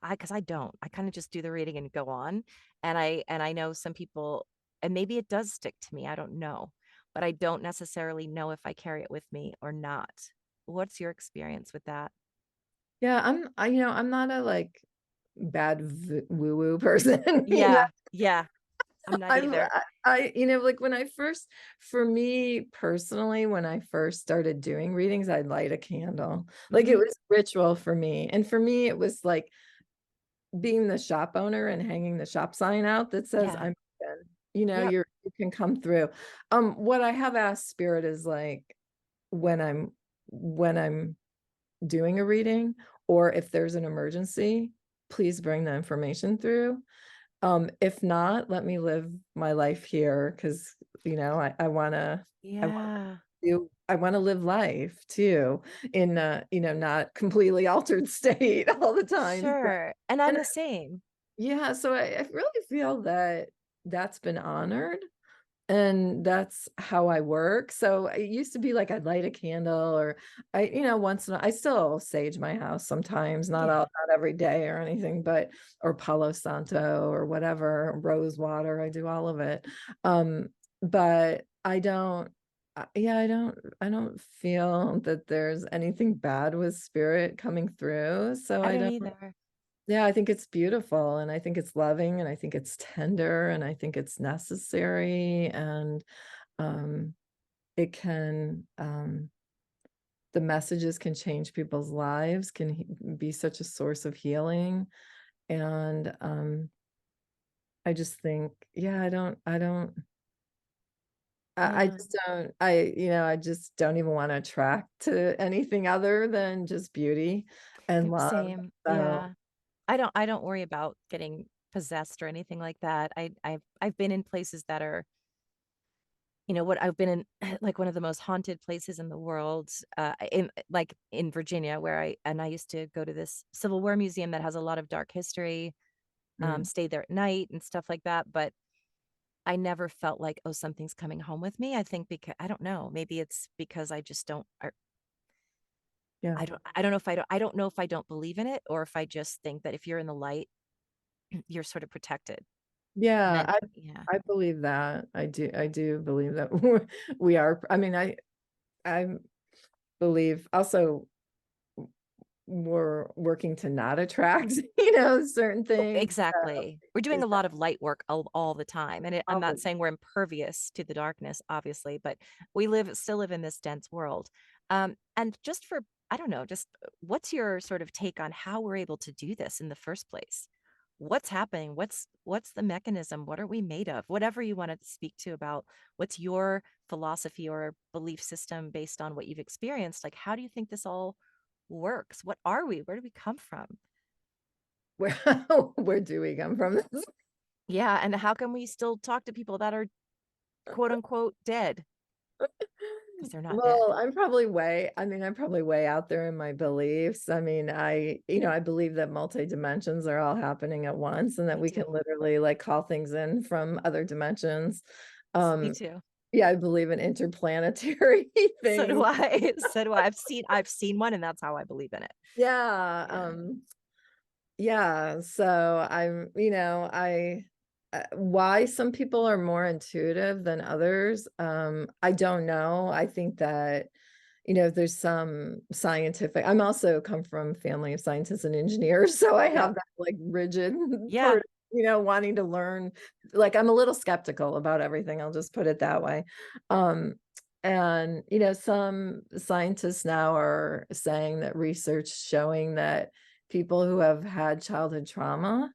because I don't. I kind of just do the reading and go on. And I know some people, and maybe it does stick to me. I don't know, but I don't necessarily know if I carry it with me or not. What's your experience with that? yeah, I'm not a like bad woo-woo person. Yeah, yeah, I'm not I'm either. like when I first, for me personally, when I first started doing readings, I'd light a candle. Like it Hmm. was ritual for me. And for me, it was like being the shop owner and hanging the shop sign out that says Yeah. I'm open. Yep. You can come through. What I have asked spirit is like when I'm doing a reading or if there's an emergency, please bring the information through. If not, let me live my life here because Yeah. I wanna live life too in not completely altered state all the time. So Sure. And I'm and the same. yeah, so I really feel that that's been honored. And that's how I work. So it used to be like I'd light a candle or once in a I still sage my house sometimes, Yeah. not every day or anything, but or Palo Santo or whatever, rose water, I do all of it. Um, but I don't yeah, I don't feel that there's anything bad with spirit coming through. So I I don't don't either. yeah, I think it's beautiful and I think it's loving and I think it's tender and I think it's necessary and um it can the messages can change people's lives, can be such a source of healing and I just think yeah, I Yeah. just don't I just don't even want to attract to anything other than just beauty and love. Same. So Yeah. I don't worry about getting possessed or anything like that. I've been in places that are, you know what, I've been in like one of the most haunted places in the world, in like in Virginia, where I used to go to this Civil War museum that has a lot of dark history, mm, stay there at night and stuff like that. But I never felt like, oh, something's coming home with me. I think because I don't know, maybe it's because I just don't, yeah. I don't know if I don't know if I don't believe in it or if I just think that if you're in the light, you're sort of protected. And Yeah, then, yeah, I believe that. I do believe that we are I mean, I believe also we're working to not attract, certain things. exactly. We're doing a Exactly. lot of light work all the time. And I'm All not the saying we're impervious to the darkness, obviously, but we still live in this dense world. And just for, I don't know, just what's your sort of take on how we're able to do this in the first place? What's happening? What's the mechanism? What are we made of? Whatever you want to speak to about what's your philosophy or belief system based on what you've experienced? Like, how do you think this all works? What are we? Where do we come from? where where do we come from? Yeah, and how can we still talk to people that are quote unquote dead? Because they're not dead. Well, I'm probably way out there in my beliefs. I mean, I believe that multi-dimensions are all happening at once and that Me we can too. literally like call things in from other dimensions. Me Um, too. yeah, I believe in interplanetary So do things. I. So do I. I've seen one and that's how I believe in it. Yeah, Yeah. Yeah, so I'm, why some people are more intuitive than others, I don't know. I think that, there's some scientific I'm also come from family of scientists and engineers, so I Yep. have that like rigid Yeah. part, wanting to learn. Like I'm a little skeptical about everything, I'll just put it that way. Um, and some scientists now are saying that research showing that people who have had childhood trauma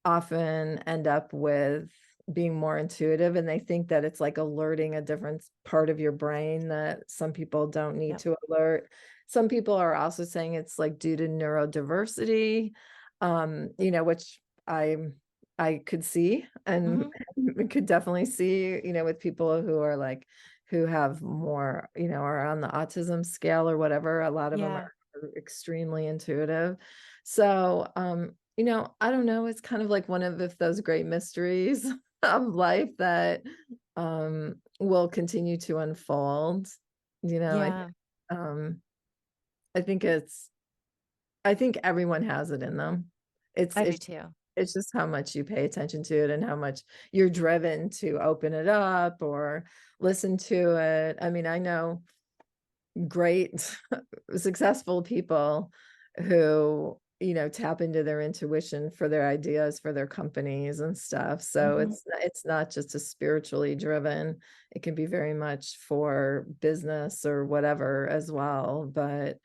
often end up with being more intuitive, and they think that it's like alerting a different part of your brain that some people don't need Yep. to alert. Some people are also saying it's like due to neurodiversity, which I could see and Hmm. could definitely see, with people who are like who have more, are on the autism scale or whatever. A lot of them Yeah. are extremely intuitive. So, I don't know. It's kind of like one of if those great mysteries of life that will continue to unfold. You know, I Yeah. um I think I think everyone has it in them. It's I do it's too. it's just how much you pay attention to it and how much you're driven to open it up or listen to it. I mean, I know great successful people who tap into their intuition for their ideas for their companies and stuff, so Hmm. it's not just a spiritually driven, it can be very much for business or whatever as well. But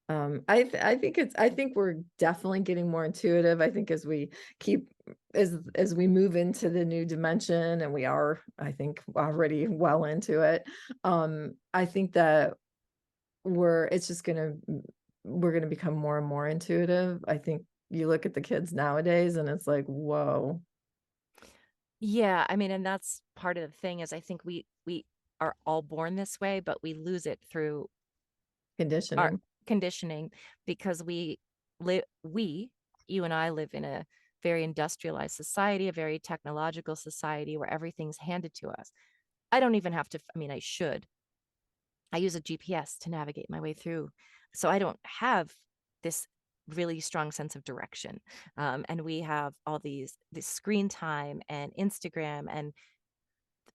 I think we're definitely getting more intuitive. I think as we keep as we move into the new dimension, and we are, I think, already well into it. I think that it's just we're gonna become more and more intuitive. I think you look at the kids nowadays and it's like, whoa, Yeah, I mean, and that's part of the thing is I think we are all born this way, but we lose it through our conditioning. conditioning because we, you and I live in a very industrialized society, a very technological society where everything's handed to us. I don't even have to, I mean, I should. I use a GPS to navigate my way through. So I don't have this really strong sense of direction. And we have all this screen time and Instagram and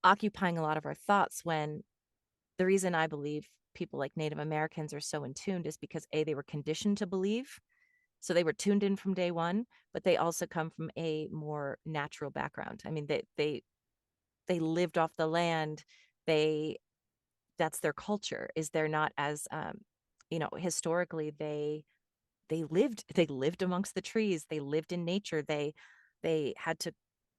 occupying a lot of our thoughts when the reason I believe people like Native Americans are so in tuned is because A, they were conditioned to believe. So they were tuned in from day one, but they also come from a more natural background. I mean, they lived off the land. They That's their culture. Is they're not as historically they lived amongst the trees, they lived in nature, they had to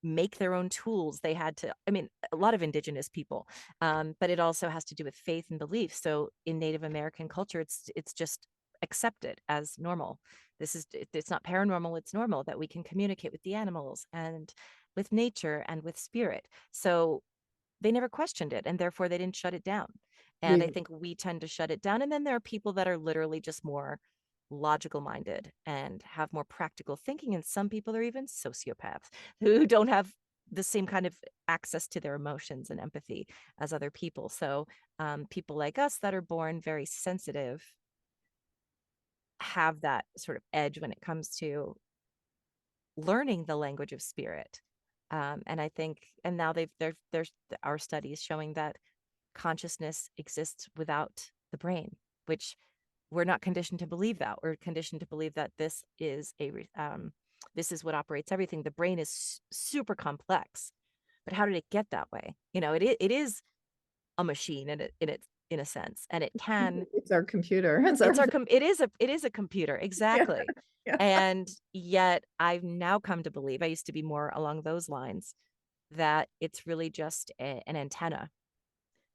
make their own tools, they had to, I mean, a lot of indigenous people, but it also has to do with faith and belief. So in Native American culture, it's just accepted as normal. It's not paranormal, it's normal that we can communicate with the animals and with nature and with spirit. So they never questioned it and therefore they didn't shut it down. And I We think we tend to shut it down. And then there are people that are literally just more logical minded and have more practical thinking. And some people are even sociopaths who don't have the same kind of access to their emotions and empathy as other people. So people like us that are born very sensitive have that sort of edge when it comes to learning the language of spirit. And I think, and now there's our studies showing that consciousness exists without the brain, which we're not conditioned to believe that. We're conditioned to believe that this is what operates everything. The brain is super complex, but how did it get that way? It is a machine in a sense, and it can it's our computer. It's our it is a computer, yeah, exactly. yeah. And yet I've now come to believe, I used to be more along those lines, that it's really just an antenna.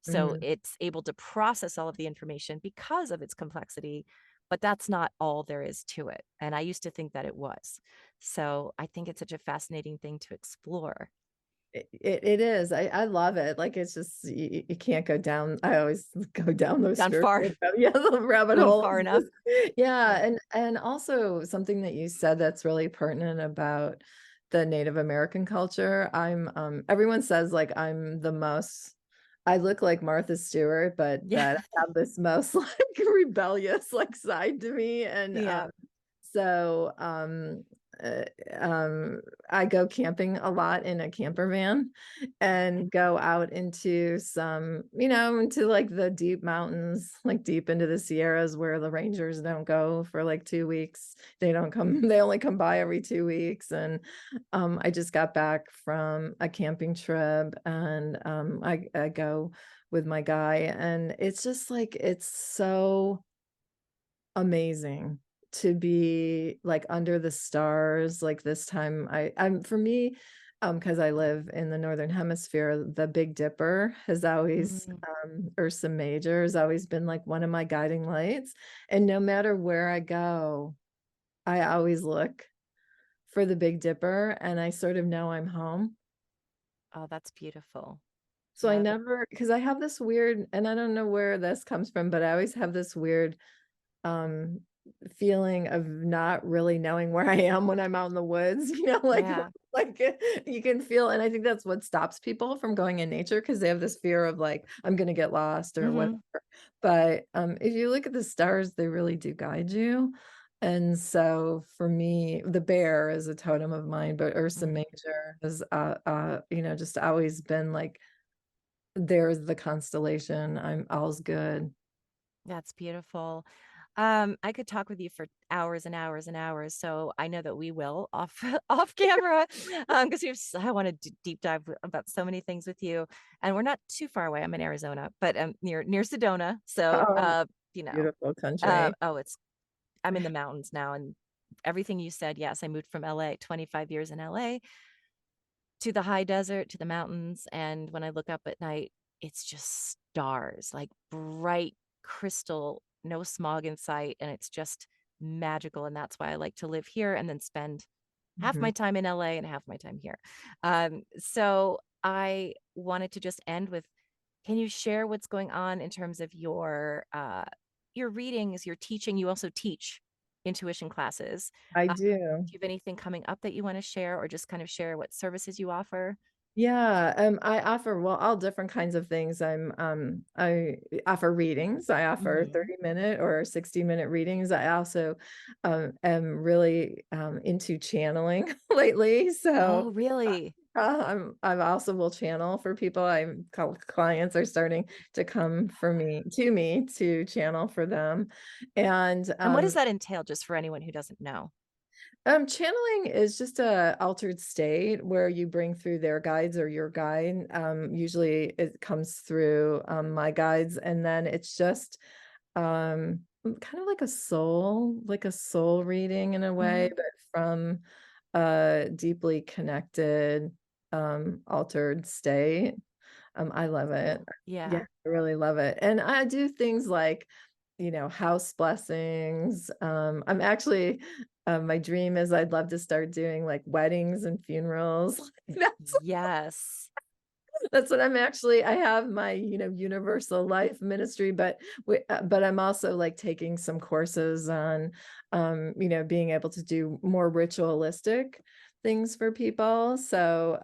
So Mhm. it's able to process all of the information because of its complexity, but that's not all there is to it. And I used to think that it was. So I think it's such a fascinating thing to explore. It is. I love it. Like it's just you can't go down. I always go down those Gone far, spiritual yeah, the rabbit gone hole. far enough. Yeah, Yeah. and also something that you said that's really pertinent about the Native American culture. Everyone says like I look like Martha Stewart, but Yeah. that I have this most like rebellious like side to me. And Yeah. so uh, um, I go camping a lot in a camper van and go out into some, into like the deep mountains, like deep into the Sierras where the rangers don't go for like 2 weeks. They don't come, they only come by every 2 weeks. And I just got back from a camping trip and I go with my guy, and it's just like, it's so amazing to be like under the stars like this time. I'm for me, because I live in the northern hemisphere, the Big Dipper has always, Mm. Ursa Major has always been like one of my guiding lights. And no matter where I go, I always look for the Big Dipper and I sort of know I'm home. Oh, that's beautiful. So I Yep. never, because I have this weird, and I don't know where this comes from, but I always have this weird um feeling of not really knowing where I am when I'm out in the woods, like Yeah. like you can feel, and I think that's what stops people from going in nature because they have this fear of like I'm gonna get lost or whatever. Hmm. But if you look at the stars, they really do guide you. And so for me, the bear is a totem of mine, but Ursa Hmm. Major has just always been like there's the constellation. I'm all's good. That's beautiful. I could talk with you for hours and hours and hours, so I know that we will off off camera, because I want to deep dive about so many things with you, and we're not too far away. I'm in Arizona, but near Sedona, so Oh, you know, beautiful country. oh, I'm in the mountains now, and everything you said, yes, I moved from LA, 25 years in LA, to the high desert, to the mountains. And when I look up at night, it's just stars, like bright crystal, no smog in sight. And it's just magical. And that's why I like to live here and then spend half Mhm. my time in LA and half my time here. So I wanted to just end with, can you share what's going on in terms of your readings, your teaching? You also teach intuition classes. I Uh, do. do you have anything coming up that you want to share, or just kind of share what services you offer? Yeah, I offer, well, all different kinds of things. I offer readings. I offer Mhm. 30-minute or 60-minute readings. I also am really into channeling lately. So Oh, really? I also will channel for people. Clients are starting to come to me to channel for them. And And what does that entail, just for anyone who doesn't know? channeling is just a altered state where you bring through their guides or your guide. Usually it comes through my guides, and then it's just kind of like a soul reading in a way, Mhm. but from a deeply connected, altered state. I love it. Cool. Yeah, Yeah. I really love it. And I do things like, house blessings. I'm actually, my dream is I'd love to start doing like weddings and funerals. Yes. That's what I'm actually, I have my, universal life ministry, but I'm also like taking some courses on, being able to do more ritualistic things for people. So,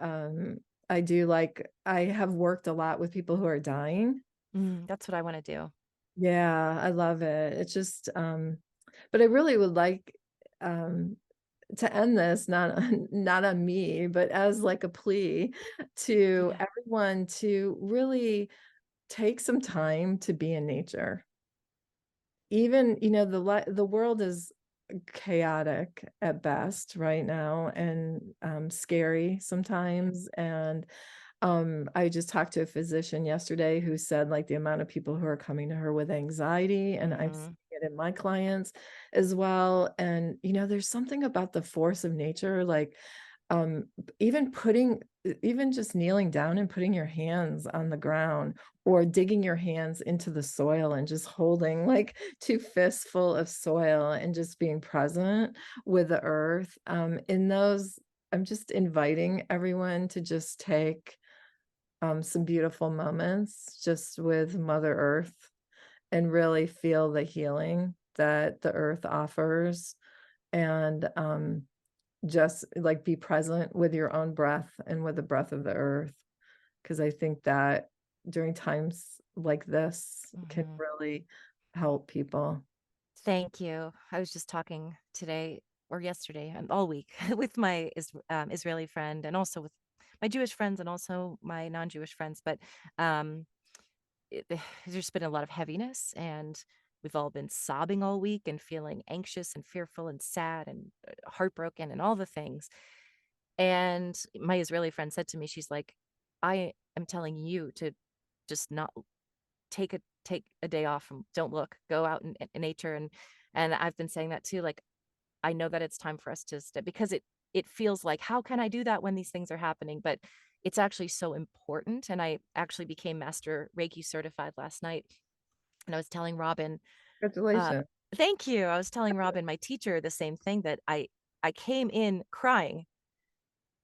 I have worked a lot with people who are dying. That's what I want to do. Yeah, I love it. It's just, but I really would like, um, to end this not on, not on me, but as like a plea to Yeah. everyone to really take some time to be in nature. Even, the world is chaotic at best right now, and scary sometimes. And I just talked to a physician yesterday who said like the amount of people who are coming to her with anxiety, and I'm seeing Hmm. it in my clients as well. And there's something about the force of nature, like um even even just kneeling down and putting your hands on the ground, or digging your hands into the soil and just holding like two fists full of soil and just being present with the earth. In those, I'm just inviting everyone to just take some beautiful moments just with Mother Earth and really feel the healing that the earth offers. And just like be present with your own breath and with the breath of the earth. Because I think that during times like this can Hmm. really help people. Thank you. I was just talking today. or yesterday and all week with my Israeli friend, and also with my Jewish friends, and also my non-Jewish friends. But um, there's been a lot of heaviness, and we've all been sobbing all week and feeling anxious and fearful and sad and heartbroken and all the things. And my Israeli friend said to me, she's like, I am telling you to just not take a day off and don't look, go out in nature. And I've been saying that too. Like, I know that it's time for us to step, because it feels like, how can I do that when these things are happening? But it's actually so important. And I actually became master Reiki certified last night. And I was telling Robin, uh, Congratulations. thank you. I was telling Robin, my teacher, the same thing, that I came in crying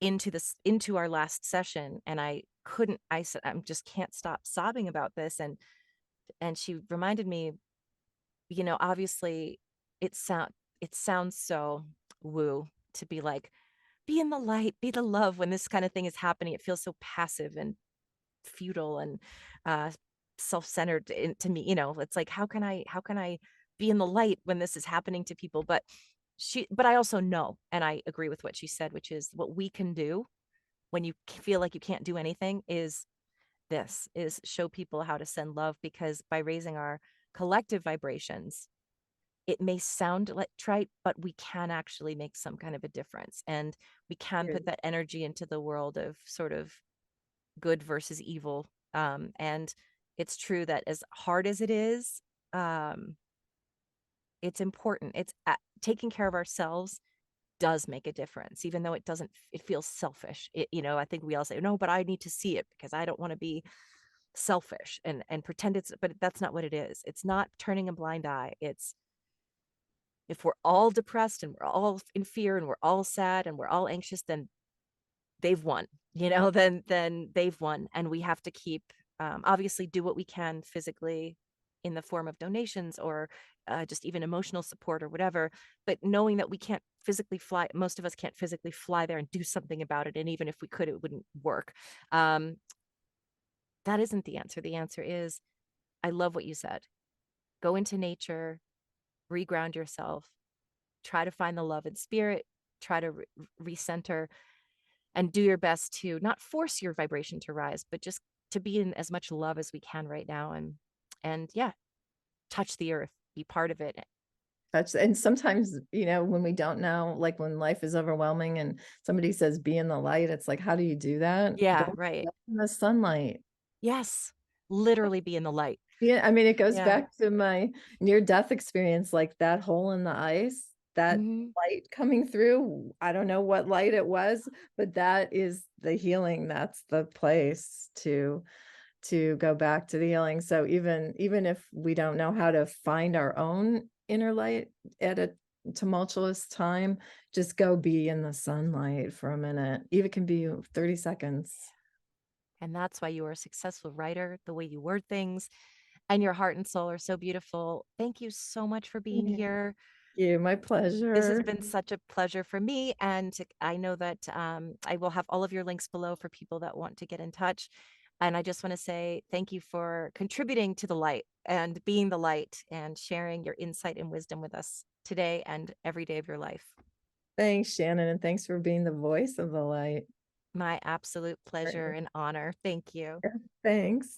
into our last session, and I said, I just can't stop sobbing about this. And she reminded me, obviously it sound it sounds so woo to be like, be in the light, be the love. When this kind of thing is happening, it feels so passive and futile and uh self-centered to me. It's like, how can I be in the light when this is happening to people? But I also know, and I agree with what she said, which is what we can do when you feel like you can't do anything is show people how to send love, because by raising our collective vibrations, it may sound like trite, but we can actually make some kind of a difference. And we can put that energy into the world of sort of good versus evil. And it's true that as hard as it is, um, it's important. Taking care of ourselves does make a difference, even though it feels selfish. I think we all say, no, but I need to see it because I don't want to be selfish and pretend but that's not what it is. It's not turning a blind eye. It's, if we're all depressed and we're all in fear and we're all sad and we're all anxious, then they've won. Then they've won. And we have to keep, obviously, do what we can physically in the form of donations, or just even emotional support or whatever. But knowing that we can't physically fly, most of us can't physically fly there and do something about it. And even if we could, it wouldn't work. um, that isn't the answer. The answer is, I love what you said. Go into nature, reground yourself, try to find the love in spirit, try to recenter, and do your best to not force your vibration to rise, but just to be in as much love as we can right now. And yeah, touch the earth, be part of it. That's, and sometimes, when we don't know, like when life is overwhelming and somebody says, be in the light, it's like, how do you do that? Yeah, Go right. in the sunlight. Yes, literally be in the light. Yeah, I mean, it goes Yeah. back to my near-death experience, like that hole in the ice, that Hmm. light coming through. I don't know what light it was, but that is the healing. That's the place to go back to the healing. So even if we don't know how to find our own inner light at a tumultuous time, just go be in the sunlight for a minute. Even can be 30 seconds. And that's why you are a successful writer, the way you word things, and your heart and soul are so beautiful. Thank you so much for being Thank here. you. My This has pleasure. been such a pleasure for me. And I know that I will have all of your links below for people that want to get in touch. And I just want to say thank you for contributing to the light and being the light and sharing your insight and wisdom with us today and every day of your life. Thanks, Shannon, and thanks for being the voice of the light. My absolute pleasure and honor. Thank you. Thanks.